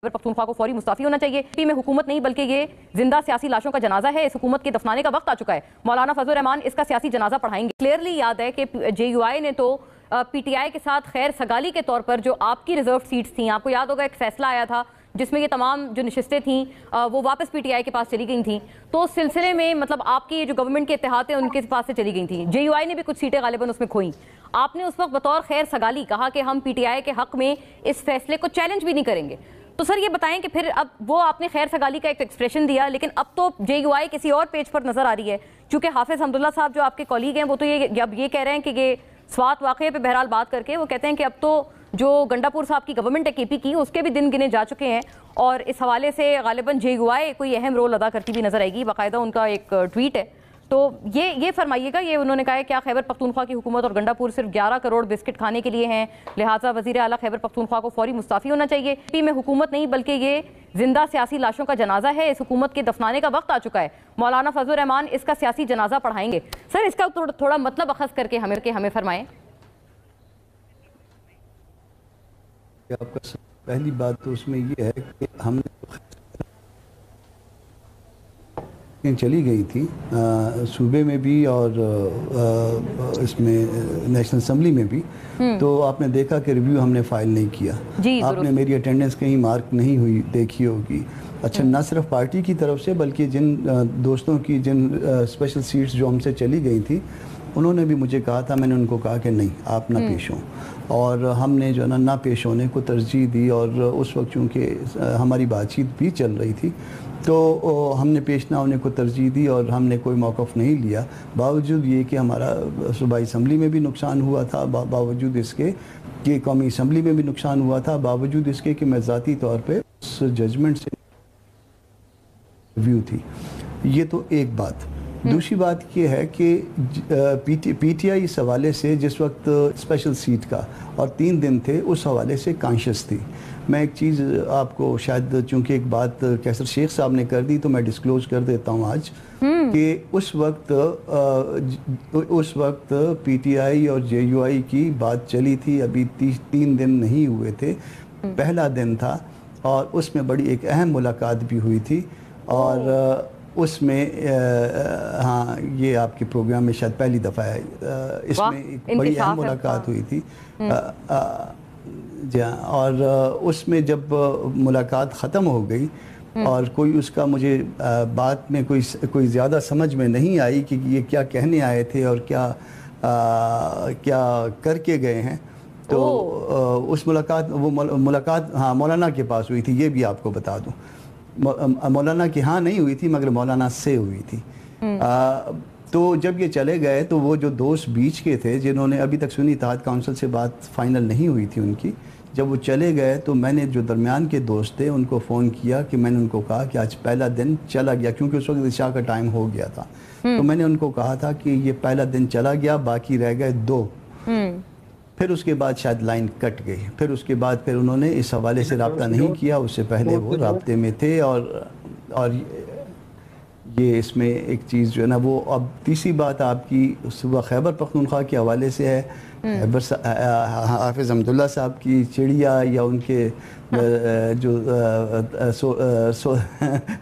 पख्तूनख्वा को फौरी मुस्ताफी होना चाहिए। पी में हुकूमत नहीं बल्कि ये जिंदा सियासी लाशों का जनाजा है। इस हुकूमत के दफनाने का वक्त आ चुका है। मौलाना फजल रहमान इसका सियासी जनाजा पढ़ाएंगे। क्लियरली याद है कि JUI ने तो PTI के साथ खैर सगाली के तौर पर जो आपकी रिजर्व सीट्स थी, आपको याद होगा एक फैसला आया था जिसमें ये तमाम जो नशिस्तें थीं वो वापस PTI के पास चली गई थी। तो उस सिलसिले में मतलब आपकी जो गवर्नमेंट के इत्तेहाद थे उनके पास से चली गई थी। JUI ने भी कुछ सीटें गालिबन उसमें खोई। आपने उस वक्त बतौर खैर सगाली कहा कि हम PTI के हक में इस फैसले को चैलेंज भी नहीं करेंगे। तो सर ये बताएं कि फिर अब वो आपने खैर सगाली का एक एक्सप्रेशन दिया, लेकिन अब तो JUI किसी और पेज पर नजर आ रही है। चूंकि हाफिज हमदुल्ला साहब जो आपके कॉलीग हैं वो तो अब ये कह रहे हैं कि ये स्वात वाक़े पे बहरहाल बात करके वो कहते हैं कि अब तो जो गंडापुर साहब की गवर्नमेंट है KP की, उसके भी दिन गिने जा चुके हैं और इस हवाले से गालिबन JUI कोई अहम रोल अदा करती भी नजर आएगी। बाकायदा उनका एक ट्वीट है। तो ये फरमाइएगा, ये उन्होंने कहा है क्या खैबर पख्तूनख्वा की हुकूमत और गंडापुर सिर्फ 11 करोड़ बिस्किट खाने के लिए हैं, लिहाजा वज़ीर आला खैबर पख्तूनख्वा को फौरी मुस्ताफ़ी होना चाहिए। पी में हुकूमत नहीं बल्कि ये जिंदा सियासी लाशों का जनाजा है। इस हुकूमत के दफनाने का वक्त आ चुका है। मौलाना फजल रहमान इसका सियासी जनाजा पढ़ाएंगे। सर इसका थोड़ा मतलब अखज़ करके हमें फरमाएं। आपका पहली बात तो उसमें ये है कि हमने चली गई थी सूबे में भी और इसमें नेशनल असम्बली में भी, तो आपने देखा कि रिव्यू हमने फाइल नहीं किया। आपने मेरी अटेंडेंस कहीं मार्क नहीं हुई देखी होगी। अच्छा, न सिर्फ पार्टी की तरफ से बल्कि जिन दोस्तों की जिन स्पेशल सीट्स जो हमसे चली गई थी उन्होंने भी मुझे कहा था, मैंने उनको कहा कि नहीं आप ना पेश हों, और हमने जो है ना पेश होने को तरजीह दी। और उस वक्त चूँकि हमारी बातचीत भी चल रही थी तो हमने पेश ना होने को तरजीह दी और हमने कोई मौक़िफ़ नहीं लिया। बावजूद ये कि हमारा सूबाई असम्बली में भी नुकसान हुआ था, बावजूद इसके कि कौमी असम्बली में भी नुकसान हुआ था, बावजूद इसके कि मैं ज़ाती तौर पे उस जजमेंट से रिव्यू थी। ये तो एक बात। दूसरी बात ये है कि PTI इस हवाले से जिस वक्त स्पेशल सीट का और 3 दिन थे उस हवाले से कॉन्शियस थी। मैं एक चीज़ आपको शायद चूँकि एक बात कैसर शेख साहब ने कर दी तो मैं डिस्क्लोज कर देता हूँ आज कि उस वक्त PTI और JUI की बात चली थी। अभी 3 दिन नहीं हुए थे, पहला दिन था और उसमें बड़ी एक अहम मुलाकात भी हुई थी। और उसमें हाँ, ये आपके प्रोग्राम में शायद पहली दफ़ा है इसमें एक बड़ी अहम मुलाकात हुई थी। जी हाँ, और उसमें जब मुलाकात ख़त्म हो गई और कोई उसका मुझे बात में कोई ज़्यादा समझ में नहीं आई कि ये क्या कहने आए थे और क्या करके गए हैं, तो उस मुलाकात हाँ मौलाना के पास हुई थी। ये भी आपको बता दूँ, मौलाना की हाँ नहीं हुई थी मगर मौलाना से हुई थी। तो जब ये चले गए तो वो जो दोस्त बीच के थे जिन्होंने अभी तक सुन्नी इत्तेहाद काउंसिल से बात फाइनल नहीं हुई थी उनकी, जब वो चले गए तो मैंने जो दरमियान के दोस्त थे उनको फ़ोन किया कि मैंने उनको कहा कि आज पहला दिन चला गया, क्योंकि उस वक्त इशा का टाइम हो गया था। तो मैंने उनको कहा था कि ये पहला दिन चला गया, बाकी रह गए 2। फिर उसके बाद शायद लाइन कट गई। फिर उसके बाद फिर उन्होंने इस हवाले से रब्ता नहीं किया, उससे पहले वो राब्ते में थे। और ये इसमें एक चीज़ जो है ना वो, अब तीसरी बात आपकी सुबह खैबर पख्तूनख्वा के हवाले से है। हाफिज़ हमदुल्ला साहब की चिड़िया या उनके जो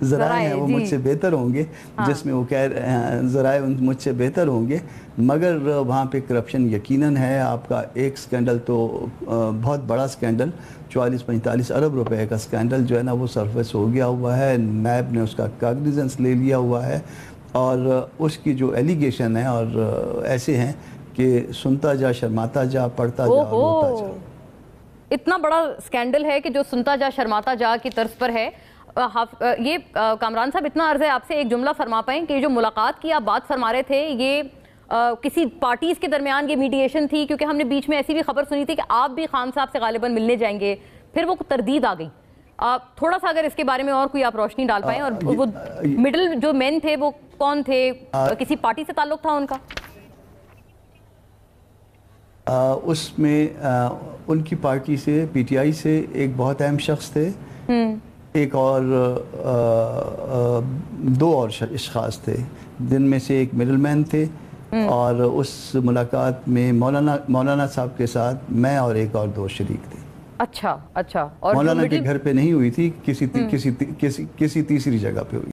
ज़राए हैं वो मुझसे बेहतर होंगे, जिसमें वो कह रहे हैं ज़राए मुझसे बेहतर होंगे, मगर वहाँ पे करप्शन यकीनन है। आपका एक स्कैंडल तो बहुत बड़ा स्कैंडल 44-45 अरब रुपए का स्कैंडल जो है ना वो सरफेस हो गया हुआ है। नैब ने उसका काग्निजेंस ले लिया हुआ है और उसकी जो एलिगेशन है और ऐसे हैं कि सुनता जा, शर्माता जा, पढ़ता जा, रोता जा। इतना बड़ा स्कैंडल है कि जो सुनता जा शर्माता जा की तर्ज पर है। ये कामरान साहब इतना अर्ज है आपसे, एक जुमला फरमा पाएं कि जो मुलाकात की आप बात फरमा रहे थे ये किसी पार्टीज के दरमियान ये मीडिएशन थी, क्योंकि हमने बीच में ऐसी भी खबर सुनी थी कि आप भी खान साहब से गालिबन मिलने जाएंगे, फिर वो तरदीद आ गई। थोड़ा सा अगर इसके बारे में और कोई आप रोशनी डाल पाएं। और वो मिडिल जो मेन थे वो कौन थे, किसी पार्टी से ताल्लुक था उनका? उसमें उनकी पार्टी से PTI से एक बहुत अहम शख्स थे, एक और 2 और अशखास थे, जिनमें से एक मिडल मैन थे। और उस मुलाकात में मौलाना साहब के साथ मैं और एक और 2 शरीक थे। اچھا اچھا. اور مولانا کے گھر پہ نہیں ہوئی تھی, کسی تیسری جگہ پہ ہوئی.